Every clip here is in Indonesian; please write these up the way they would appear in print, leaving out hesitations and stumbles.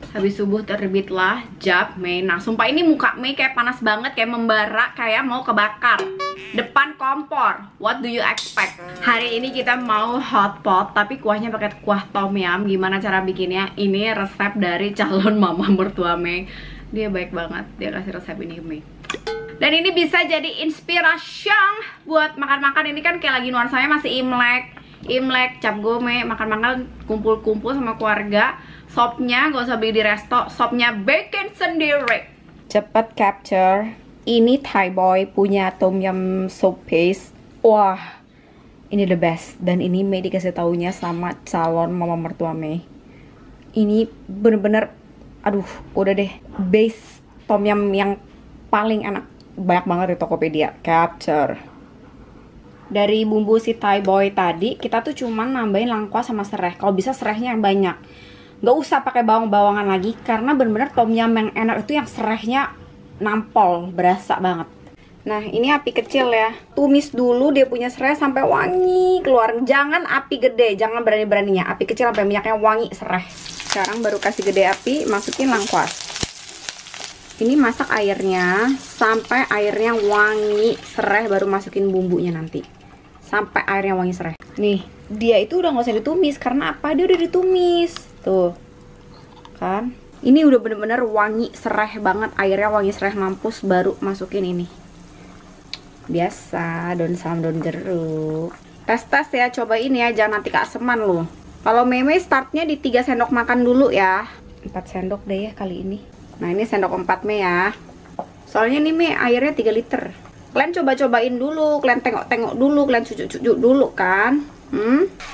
Habis subuh terbitlah jab Mei. Nah sumpah ini muka Mei kayak panas banget, kayak membara, kayak mau kebakar depan kompor. What do you expect? Hari ini kita mau hot pot, tapi kuahnya pakai kuah tom yum. Gimana cara bikinnya? Ini resep dari calon mama mertua Mei. Dia baik banget, dia kasih resep ini ke Mei. Dan ini bisa jadi inspirasi buat makan-makan. Ini kan kayak lagi nuansanya masih Imlek, cap gome, makan-makan kumpul-kumpul sama keluarga. Sopnya gak usah beli di resto, sopnya bikin sendiri. Cepet capture. Ini Thai Boy punya tom yum soup paste. Wah, ini the best. Dan ini Mei dikasih taunya sama calon mama mertua Mei. Ini bener-bener, aduh, udah deh, base tom yum yang paling enak. Banyak banget di Tokopedia. Capture. Dari bumbu si Thai Boy tadi, kita tuh cuman nambahin lengkuas sama sereh. Kalau bisa serehnya yang banyak. Gak usah pakai bawang-bawangan lagi, karena bener-bener tom yum yang enak itu yang serehnya nampol, berasa banget. Nah ini api kecil ya. Tumis dulu dia punya serai sampai wangi keluar. Jangan api gede, jangan berani-beraninya. Api kecil sampai minyaknya wangi serai. Sekarang baru kasih gede api, masukin lengkuas. Ini masak airnya sampai airnya wangi serai, baru masukin bumbunya nanti. Sampai airnya wangi serai. Nih, dia itu udah gak usah ditumis. Karena apa? Dia udah ditumis. Tuh, kan? Ini udah bener-bener wangi serai banget. Airnya wangi serai mampus, baru masukin ini. Biasa, daun salam, daun jeruk. Tes-tes ya, cobain ya. Jangan nanti keaseman loh. Kalau Meme startnya di 3 sendok makan dulu ya. 4 sendok deh ya kali ini. Nah ini sendok 4 Mei ya. Soalnya nih Mei airnya 3 liter. Kalian coba-cobain dulu, kalian tengok-tengok dulu, kalian cucuk-cucuk dulu kan.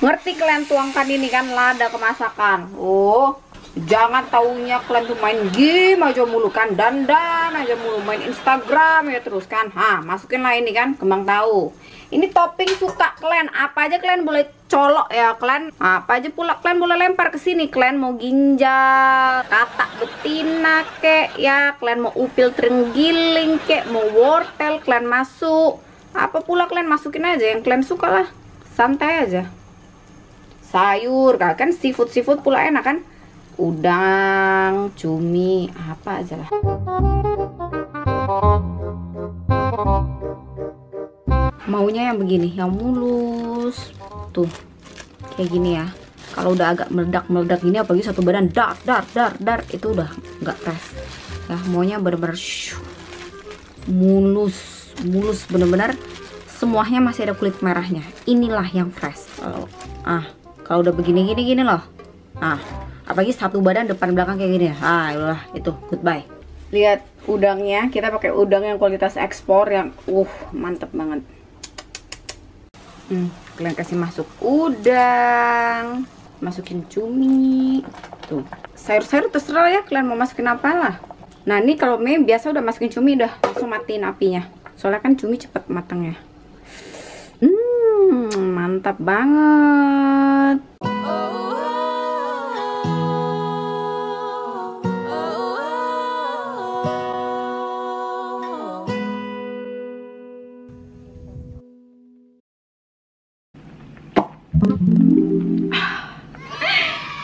Ngerti kalian tuangkan ini kan lada kemasakan. Oh, jangan taunya kalian tuh main game aja mulu kan, dandan aja mulu, main Instagram ya terus kan. Masukin lah ini kan, kembang tahu. Ini topping suka kalian, apa aja kalian boleh colok ya kalian. Apa aja pula kalian boleh lempar ke sini. Kalian mau ginjal, katak betina kek ya, kalian mau upil terenggiling kek, mau wortel kalian masuk. Apa pula kalian masukin aja yang kalian suka lah. Santai aja. Sayur, kan seafood pula enak kan. Udang, cumi, apa aja lah. Maunya yang begini, yang mulus. Tuh, kayak gini ya. Kalau udah agak meledak-meledak gini, apalagi satu badan dar, itu udah nggak fresh. Ya, maunya bener-bener mulus, bener-bener semuanya masih ada kulit merahnya. Inilah yang fresh. Kalau udah begini loh. Apalagi satu badan depan belakang kayak gini. Udah itu goodbye. Lihat udangnya, kita pakai udang yang kualitas ekspor yang mantep banget. Kalian kasih masuk udang, masukin cumi. Tuh, sayur-sayur terserah ya kalian mau masukin apa lah. Nah ini kalau Mei biasa udah masukin cumi udah langsung matiin apinya. Soalnya kan cumi cepet matangnya. Mantap banget.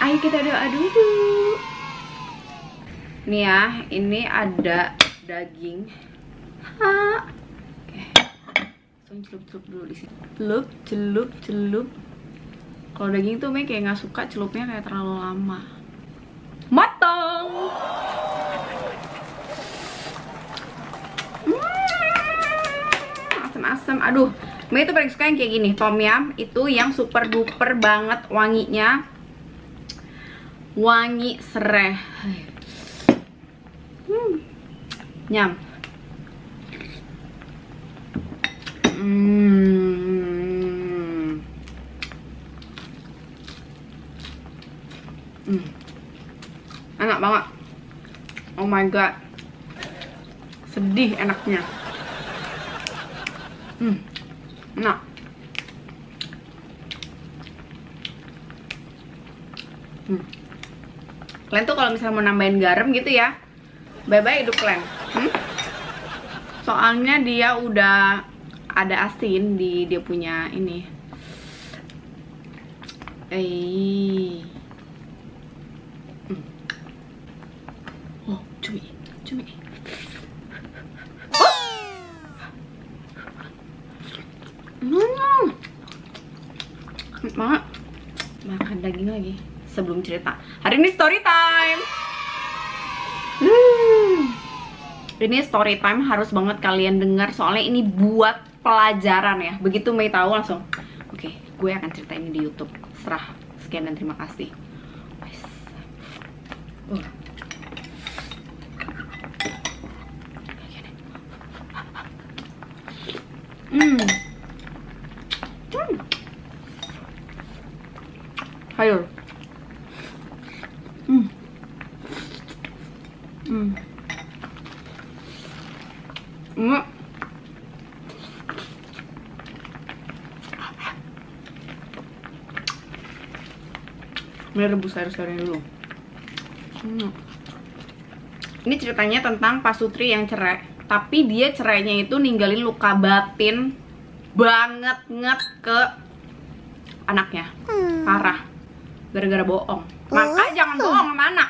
Ayo kita doa dulu. Nih ya, ini ada daging. Oke. Langsung celup-celup dulu di sini. Celup. Kalau daging tuh Mei kayak nggak suka celupnya kayak terlalu lama. Matang. Asam-asam. Aduh, Mei itu paling suka yang kayak gini. Tom yum itu yang super duper banget wanginya. Wangi serai. Nyam. Enak banget. Oh my god. Sedih enaknya. Enak. Kalian tuh kalau misalnya mau nambahin garam gitu ya, bye-bye hidup kalian. Soalnya dia udah ada asin di dia punya ini. Oh, cumi. Mak, makan daging lagi sebelum cerita. Hari ini story time. Ini story time harus banget kalian dengar, soalnya ini buat pelajaran ya. Begitu Mei tahu langsung, oke, gue akan cerita ini di YouTube. Serah. Sekian dan terima kasih. Ayo. Ini rebus sayur-sayurnya dulu. Ini ceritanya tentang Pak Sutri yang cerai, tapi dia cerainya itu ninggalin luka batin banget ke anaknya. Parah. Gara-gara bohong. Maka jangan bohong sama anak.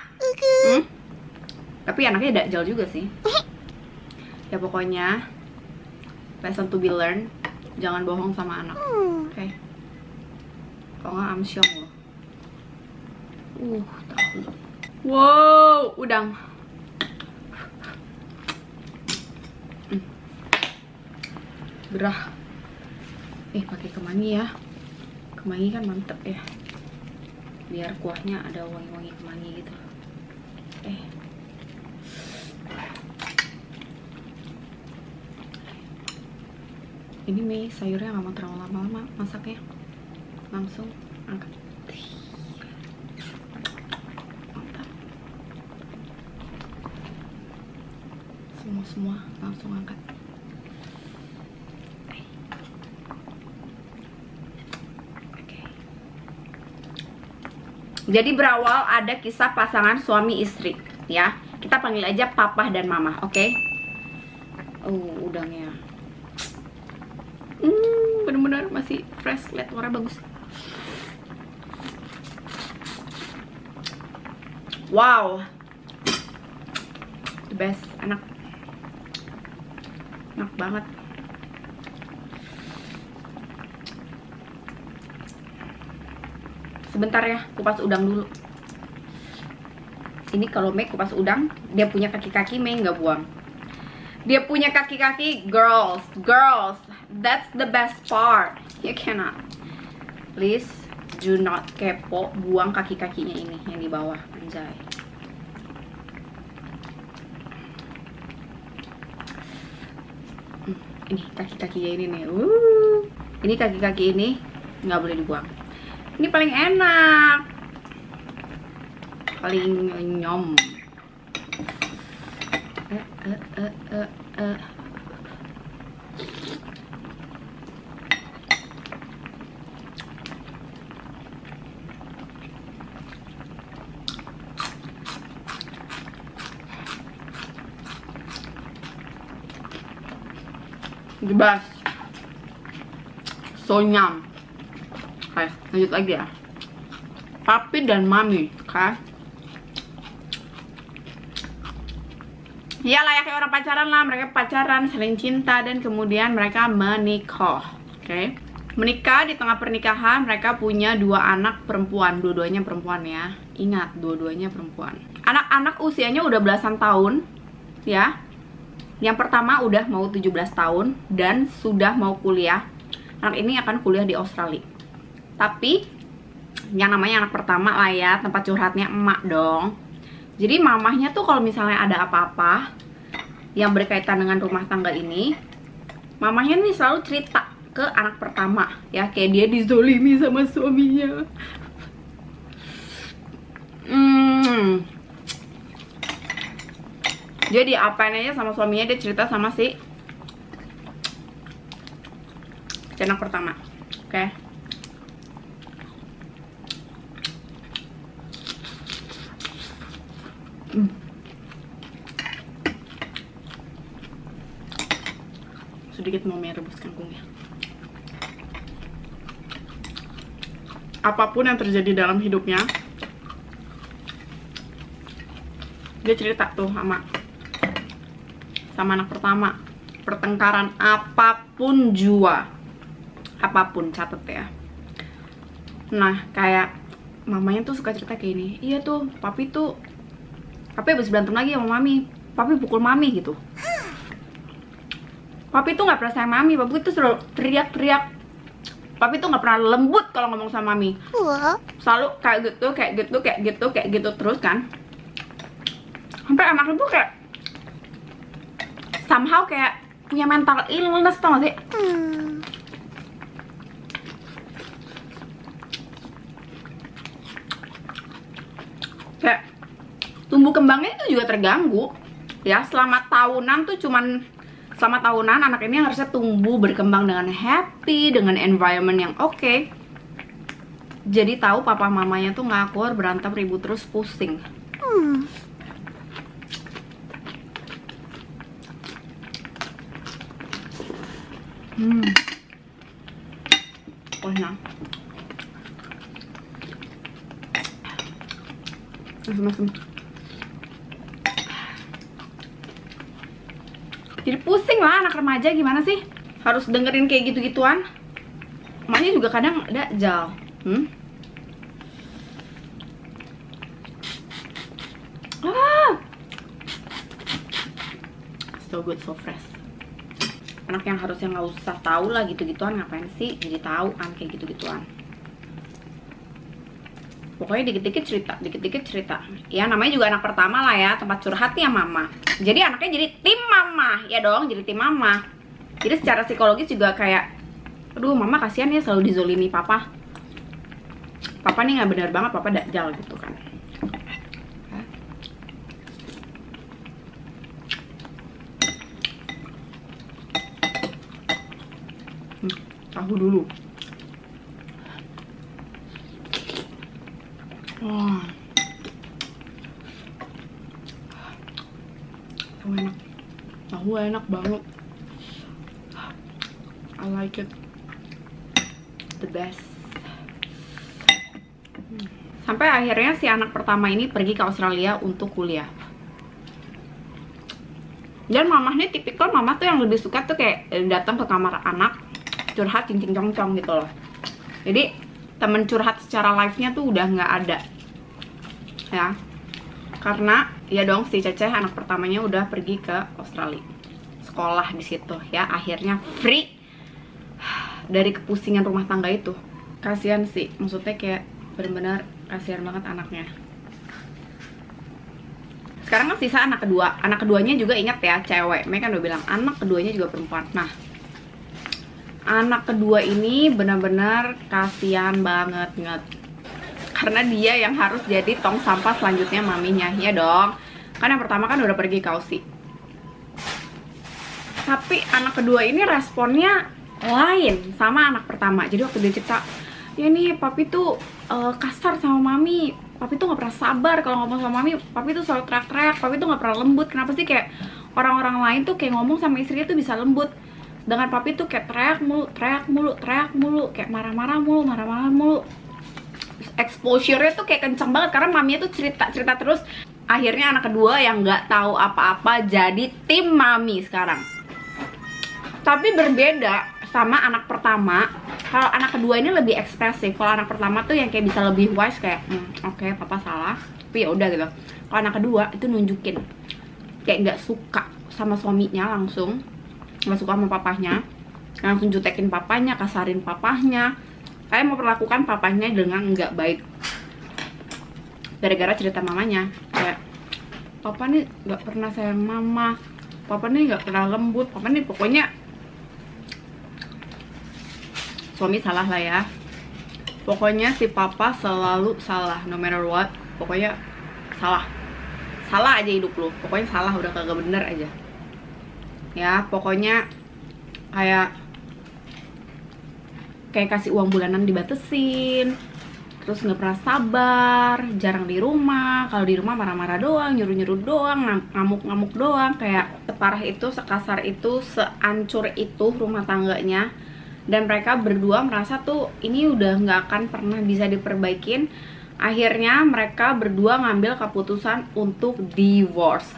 Tapi anaknya dajjal juga sih. Ya pokoknya lesson to be learned, jangan bohong sama anak. Oke. Kalau nggak amsyong loh. Tahu. Wow, udang. Gerah. Pakai kemangi ya. Kemangi kan mantep ya. Biar kuahnya ada wangi-wangi kemangi gitu. Ini Mei sayurnya nggak mau terlalu lama-lama masaknya, langsung angkat. Mantap. Semua langsung angkat. Jadi berawal ada kisah pasangan suami istri ya. Kita panggil aja papa dan mama, oke? Udangnya bener-bener masih fresh, lihat warna bagus. Wow, the best, enak banget. Sebentar ya, kupas udang dulu. Ini kalau Mei kupas udang, dia punya kaki-kaki, Mei nggak buang. Dia punya kaki-kaki, girls, that's the best part. You cannot, please do not kepo, buang kaki-kakinya ini yang di bawah, anjay. Ini kaki-kakinya ini nih, ini kaki-kaki ini nggak boleh dibuang. Ini paling enak, paling nyom. Bebas, so nyam. Oke, lanjut lagi ya. Papi dan mami, oke? Ya layaknya orang pacaran lah, mereka pacaran, saling cinta, dan kemudian mereka menikah, oke? Menikah, di tengah pernikahan mereka punya 2 anak perempuan, dua-duanya perempuan ya. Ingat, dua-duanya perempuan. Anak-anak usianya udah belasan tahun, ya. Yang pertama udah mau 17 tahun dan sudah mau kuliah. Anak ini akan kuliah di Australia. Tapi yang namanya anak pertama lah ya, tempat curhatnya emak dong. Jadi mamahnya tuh kalau misalnya ada apa-apa yang berkaitan dengan rumah tangga ini, mamahnya nih selalu cerita ke anak pertama ya, kayak dia dizolimi sama suaminya. Jadi apain aja sama suaminya, dia cerita sama si anak pertama, oke? Sedikit mau rebus kangkungnya. Apapun yang terjadi dalam hidupnya, Dia cerita tuh sama anak pertama, pertengkaran apapun jua, apapun, catet ya. Nah kayak mamanya tuh suka cerita kayak ini, iya tuh papi habis berantem lagi sama mami, papi pukul mami gitu. Papi tuh nggak pernah sayang mami, papi tuh selalu teriak-teriak. Papi tuh nggak pernah lembut kalau ngomong sama mami, selalu kayak gitu terus kan. Sampai anaknya tuh kayak somehow kayak punya mental illness, tau gak sih? Kayak tumbuh kembangnya itu juga terganggu ya. Selama tahunan anak ini harusnya tumbuh berkembang dengan happy, dengan environment yang oke. Jadi tahu papa mamanya tuh ngakur, berantem, ribut terus, pusing. Enak. Masem. Jadi pusing lah anak remaja, gimana sih? Harus dengerin kayak gitu-gituan. Emaknya juga kadang dakjal. So good, so fresh. Anak yang harusnya nggak usah tahu lah gitu-gituan, ngapain sih jadi tahu kan kayak gitu-gituan. Pokoknya dikit-dikit cerita. Ya namanya juga anak pertama lah ya, tempat curhat ya mama. Jadi anaknya jadi tim mama, ya dong, jadi tim mama. Jadi secara psikologis juga kayak, aduh mama kasihan ya selalu dizolimi papa. Papa nih nggak benar banget, papa dakjal gitu kan. Tahu dulu. Wah. Tahu enak banget. I like it. The best. Sampai akhirnya si anak pertama ini pergi ke Australia untuk kuliah. Dan mamahnya tipikal mama tuh yang lebih suka tuh kayak datang ke kamar anak, curhat cincing congcong gitu loh. Jadi temen curhat secara live-nya tuh udah nggak ada ya, karena ya dong si Ceceh anak pertamanya udah pergi ke Australia, sekolah di situ ya, akhirnya free dari kepusingan rumah tangga itu. Kasihan sih, maksudnya kayak benar-benar kasihan banget anaknya. Sekarang kan sisa anak kedua. Anak keduanya juga ingat ya, cewek. Mereka kan udah bilang anak keduanya juga perempuan. Nah, anak kedua ini benar-benar kasihan banget. Karena dia yang harus jadi tong sampah selanjutnya maminya, ya dong. Kan yang pertama kan udah pergi ke Aussie. Tapi anak kedua ini responnya lain sama anak pertama. Jadi waktu dia cerita, ya nih papi tuh kasar sama mami, papi tuh gak pernah sabar kalau ngomong sama mami, papi tuh selalu teriak-teriak, papi tuh gak pernah lembut. Kenapa sih kayak orang-orang lain tuh kayak ngomong sama istrinya tuh bisa lembut, dengan papi tuh kayak teriak mulu, kayak marah-marah mulu. Exposure-nya tuh kayak kenceng banget karena maminya tuh cerita terus. Akhirnya anak kedua yang nggak tahu apa-apa jadi tim mami sekarang. Tapi berbeda sama anak pertama. Kalau anak kedua ini lebih ekspresif. Kalau anak pertama tuh yang kayak bisa lebih wise, kayak oke, papa salah, tapi ya udah gitu. Kalau anak kedua itu nunjukin kayak nggak suka sama suaminya, langsung nggak suka sama papahnya, langsung jutekin papanya, kasarin papahnya, kayak mau perlakukan papahnya dengan nggak baik. Gara-gara cerita mamanya, kayak papa nih nggak pernah sayang mama, papa nih nggak pernah lembut, papa nih pokoknya suami salah lah ya. Pokoknya si papa selalu salah, no matter what. Pokoknya salah aja hidup lu, pokoknya salah, udah kagak bener aja ya. Pokoknya kayak kasih uang bulanan dibatesin, terus nggak pernah sabar, jarang di rumah. Kalau di rumah marah-marah doang, nyuruh-nyuruh doang, ngamuk-ngamuk doang. Kayak separah itu, sekasar itu, seancur itu rumah tangganya. Dan mereka berdua merasa tuh ini udah nggak akan pernah bisa diperbaikin Akhirnya mereka berdua ngambil keputusan untuk divorce.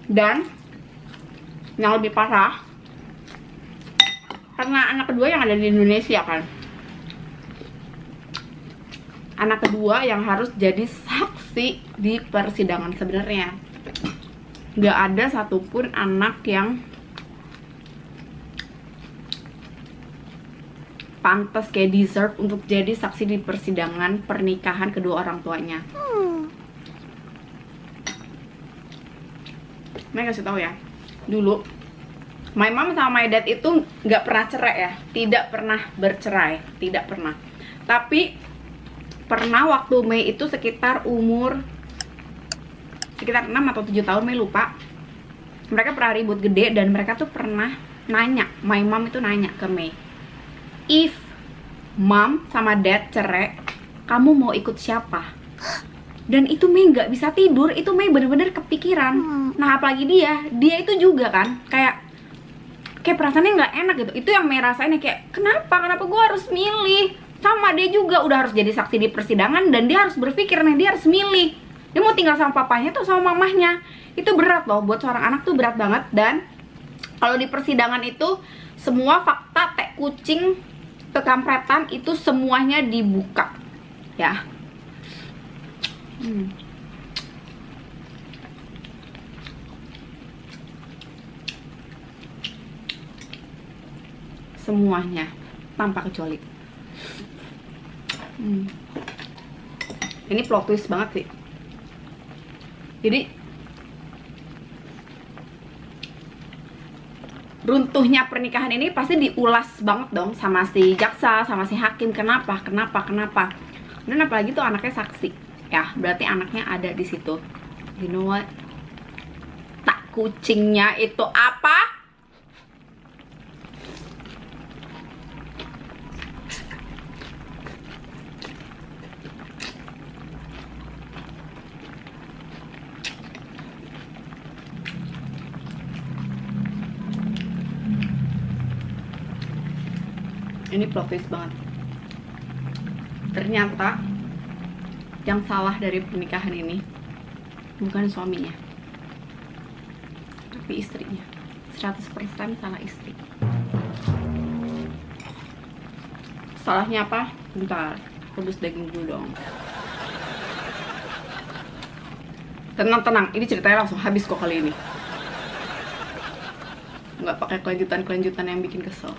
Dan yang lebih parah, karena anak kedua yang ada di Indonesia kan, anak kedua yang harus jadi saksi di persidangan. Sebenarnya nggak ada satupun anak yang pantas kayak deserve untuk jadi saksi di persidangan pernikahan kedua orang tuanya. Mereka kasih tahu ya, dulu my mom sama my dad itu nggak pernah cerai ya, tidak pernah bercerai, tidak pernah. Tapi pernah waktu Mei itu sekitar umur sekitar 6 atau 7 tahun, Mei lupa. Mereka pernah ribut gede dan mereka tuh pernah nanya, my mom itu nanya ke Mei, if mom sama dad cerai, kamu mau ikut siapa? Dan itu Mei nggak bisa tidur, itu Mei bener-bener kepikiran. Nah apalagi dia itu juga kan kayak perasaannya nggak enak gitu. Itu yang Mei rasain, kayak kenapa gue harus milih? Sama dia juga udah harus jadi saksi di persidangan dan dia harus berpikir nih, dia harus milih. Dia mau tinggal sama papanya atau sama mamahnya. Itu berat loh, buat seorang anak tuh berat banget. Dan kalau di persidangan itu semua fakta teh kucing kekampretan itu semuanya dibuka ya. Semuanya tanpa kecuali. Ini plot twist banget sih. Jadi runtuhnya pernikahan ini pasti diulas banget dong sama si jaksa, sama si hakim. Kenapa? Dan apalagi tuh anaknya saksi. Ya, berarti anaknya ada di situ. You know what? Tak kucingnya itu apa? Ini plot twist banget. Ternyata yang salah dari pernikahan ini bukan suaminya, tapi istrinya. 100% salah istri. Salahnya apa? Bentar, rebus daging dulu dong. Tenang, ini ceritanya langsung habis kok kali ini. Nggak pakai kelanjutan yang bikin kesel.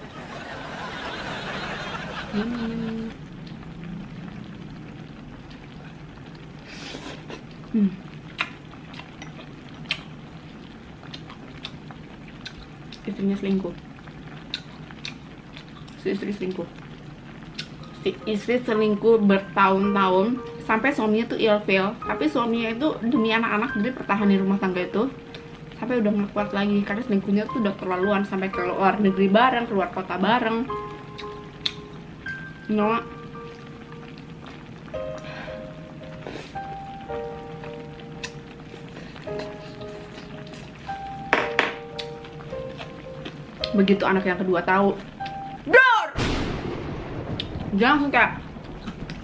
Istrinya selingkuh. Si istri selingkuh bertahun-tahun sampai suaminya tuh ilfeel. Tapi suaminya itu demi anak-anak, jadi pertahanin rumah tangga itu sampai udah nggak kuat lagi karena selingkuhnya tuh udah keterlaluan, sampai ke luar negeri bareng, keluar kota bareng. No. Begitu anak yang kedua tahu, Dor! Dia langsung kayak,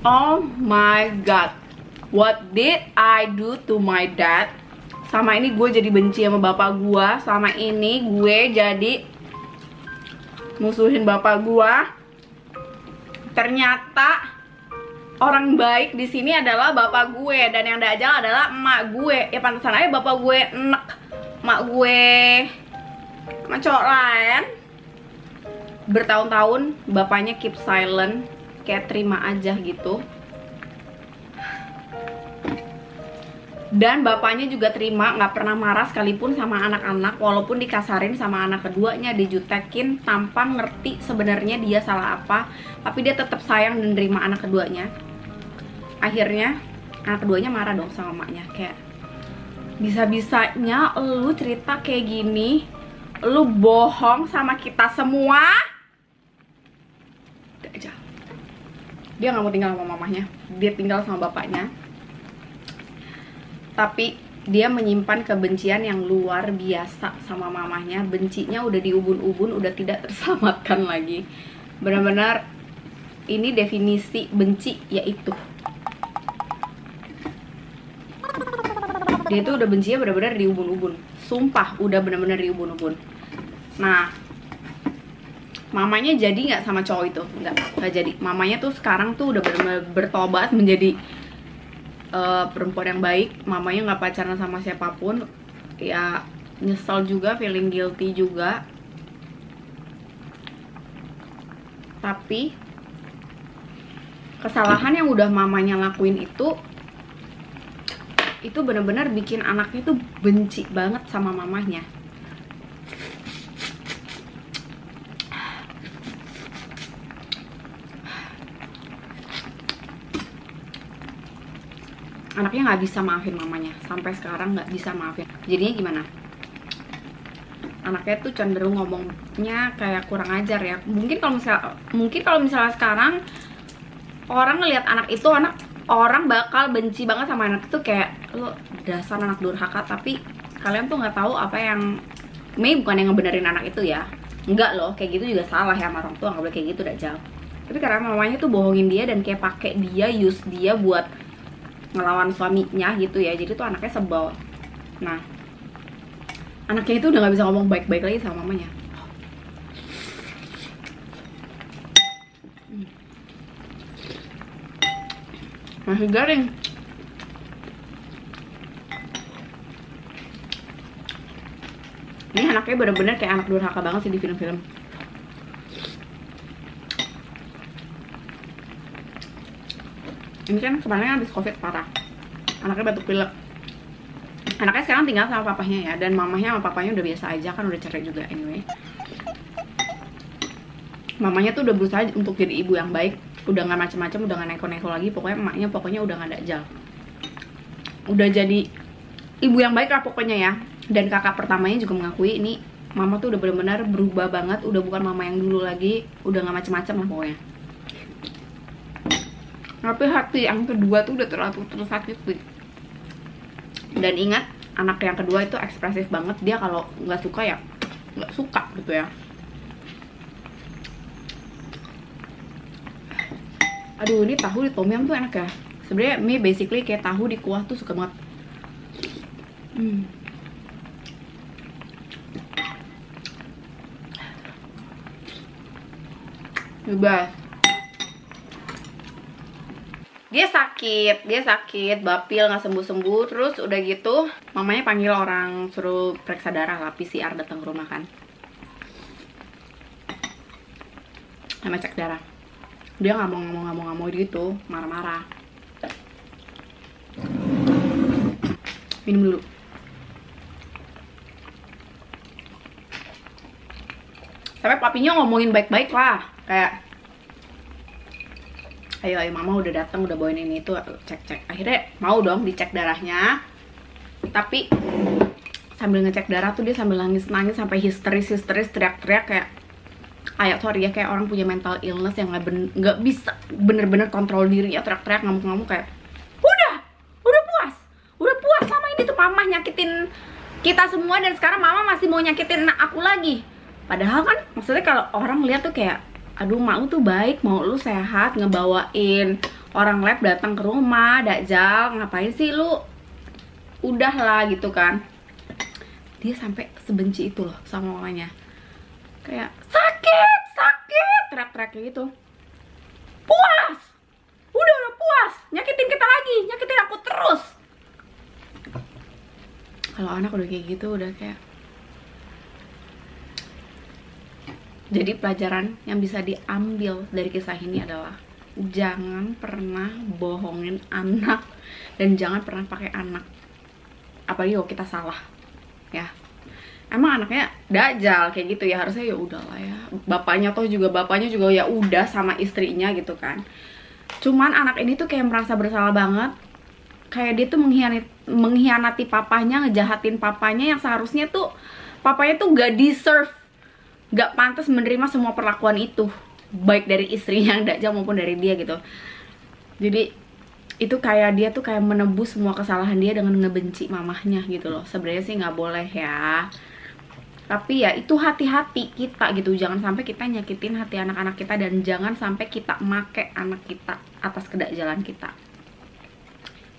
oh my god, what did I do to my dad? Sama ini gue jadi benci sama bapak gue, sama ini gue jadi musuhin bapak gue. Ternyata orang baik di sini adalah bapak gue, dan yang dajal adalah emak gue. Ya pantesan aja bapak gue enek, emak gue sama cowok lain. Bertahun-tahun bapaknya keep silent, kayak terima aja gitu. Dan bapaknya juga terima, nggak pernah marah sekalipun sama anak-anak, walaupun dikasarin sama anak keduanya, dijutekin tanpa ngerti sebenarnya dia salah apa, tapi dia tetap sayang dan terima anak keduanya. Akhirnya anak keduanya marah dong sama emaknya, kayak bisa-bisanya lu cerita kayak gini, lu bohong sama kita semua. Udah aja, dia nggak mau tinggal sama mamahnya, dia tinggal sama bapaknya. Tapi dia menyimpan kebencian yang luar biasa sama mamahnya. Bencinya udah diubun-ubun, udah tidak terselamatkan lagi. Benar-benar ini definisi benci, yaitu Dia tuh udah bencinya bener-bener di ubun-ubun. Sumpah, udah bener-bener di ubun-ubun. Nah, mamanya jadi nggak sama cowok itu? Nggak jadi. Mamanya tuh sekarang tuh udah bener-bener bertobat menjadi perempuan yang baik. Mamanya nggak pacaran sama siapapun. Ya nyesel juga, feeling guilty juga. Tapi kesalahan yang udah mamanya lakuin itu bener-bener bikin anaknya tuh benci banget sama mamanya. Anaknya nggak bisa maafin mamanya, sampai sekarang nggak bisa maafin. Jadinya gimana? Anaknya tuh cenderung ngomongnya kayak kurang ajar ya. Mungkin kalau misalnya sekarang orang ngelihat anak itu, orang bakal benci banget sama anak itu, kayak lo dasar anak durhaka. Tapi kalian tuh nggak tahu apa yang Mei bukan yang ngebenerin anak itu ya. Enggak loh, kayak gitu juga salah ya sama orang tua, nggak boleh kayak gitu, Dajjal. Tapi karena mamanya tuh bohongin dia dan kayak pakai dia, use dia buat ngelawan suaminya gitu ya, jadi tuh anaknya sebel. Nah, anaknya itu udah nggak bisa ngomong baik-baik lagi sama mamanya. Masih garing. Ini anaknya bener-bener kayak anak durhaka banget sih di film-film. Ini kan kemarin habis covid parah, anaknya batuk pilek. Anaknya sekarang tinggal sama papahnya ya, dan mamahnya sama papanya udah biasa aja, kan udah cerai juga anyway. Mamanya tuh udah berusaha untuk jadi ibu yang baik, udah nggak macem-macem, udah nggak neko-neko lagi. Pokoknya emaknya udah nggak Dajjal, udah jadi ibu yang baik lah pokoknya ya. Dan kakak pertamanya juga mengakui ini mama tuh udah benar-benar berubah banget, udah bukan mama yang dulu lagi, udah nggak macem-macem lah pokoknya. Tapi hati yang kedua tuh udah terlalu tersakiti. Dan ingat, anak yang kedua itu ekspresif banget. Dia kalau nggak suka ya nggak suka gitu ya. Aduh, ini tahu di tom yum tuh enak ya. Sebenarnya mie basically kayak tahu di kuah tuh suka banget. Bebas. Dia sakit, bapil nggak sembuh-sembuh. Terus udah gitu mamanya panggil orang suruh periksa darah lah, PCR, datang ke rumah kan, sama cek darah. Dia nggak mau gitu, marah-marah. Minum dulu. Sampai papinya ngomongin baik-baik lah, kayak ayo mama udah datang, udah bawain ini itu, cek. Akhirnya mau dong dicek darahnya. Tapi sambil ngecek darah tuh dia sambil nangis sampai histeris teriak-teriak kayak sorry ya, kayak orang punya mental illness yang nggak bisa bener-bener kontrol diri ya, teriak-teriak, ngamuk-ngamuk kayak udah puas sama ini tuh mama nyakitin kita semua, dan sekarang mama masih mau nyakitin aku lagi. Padahal kan maksudnya kalau orang lihat tuh kayak, aduh mak lu tuh baik, mau lu sehat, ngebawain orang lab datang ke rumah, Dajjal, ngapain sih lu? Udahlah gitu kan. Dia sampai sebenci itu loh sama mamanya. Kayak sakit, teriak-teriak kayak gitu. Puas, udah puas, nyakitin kita lagi, nyakitin aku terus. Kalau anak udah kayak gitu udah kayak. Jadi pelajaran yang bisa diambil dari kisah ini adalah jangan pernah bohongin anak, dan jangan pernah pakai anak, apalagi kalau kita salah ya. Emang anaknya Dajjal kayak gitu ya, harusnya ya udahlah ya, bapaknya juga ya udah sama istrinya gitu kan. Cuman anak ini tuh kayak merasa bersalah banget, kayak dia tuh mengkhianati papanya, ngejahatin papanya, yang seharusnya tuh papanya tuh gak deserve, gak pantas menerima semua perlakuan itu, baik dari istrinya yang Dajjal maupun dari dia gitu. Jadi itu kayak dia tuh kayak menebus semua kesalahan dia dengan ngebenci mamahnya gitu loh. Sebenarnya sih nggak boleh ya, tapi ya itu hati-hati kita gitu, jangan sampai kita nyakitin hati anak-anak kita, dan jangan sampai kita make anak kita atas kedakjalan kita.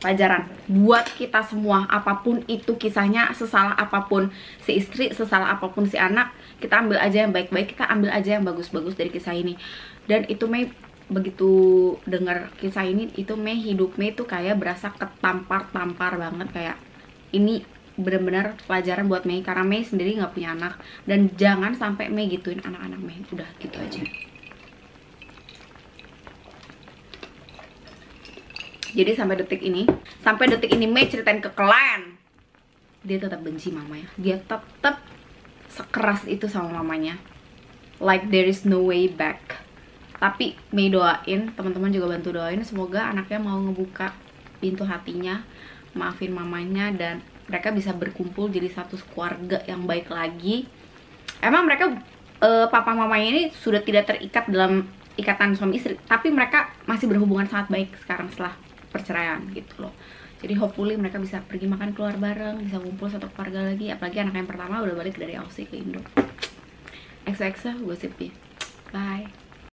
pelajaran buat kita semua. Apapun itu kisahnya, sesalah apapun si istri, sesalah apapun si anak, kita ambil aja yang baik-baik, kita ambil aja yang bagus-bagus dari kisah ini. Dan itu Mei begitu dengar kisah ini, itu Mei, hidup Mei tuh kayak berasa ketampar-tampar banget. Kayak ini benar-benar pelajaran buat Mei, karena Mei sendiri nggak punya anak. Dan jangan sampai Mei gituin anak-anak Mei. Udah gitu aja. Jadi sampai detik ini Mei ceritain ke kalian, dia tetap benci mamanya. Dia tetap sekeras itu sama mamanya. Like there is no way back. Tapi Mei doain, teman-teman juga bantu doain, semoga anaknya mau ngebuka pintu hatinya, maafin mamanya, dan mereka bisa berkumpul jadi satu keluarga yang baik lagi. Emang mereka papa mamanya ini sudah tidak terikat dalam ikatan suami istri, tapi mereka masih berhubungan sangat baik sekarang setelah perceraian gitu loh. Jadi hopefully mereka bisa pergi makan keluar bareng, bisa ngumpul satu keluarga lagi. Apalagi anak yang pertama udah balik dari Aussie ke Indo. XOXO, gosipnya. Bye.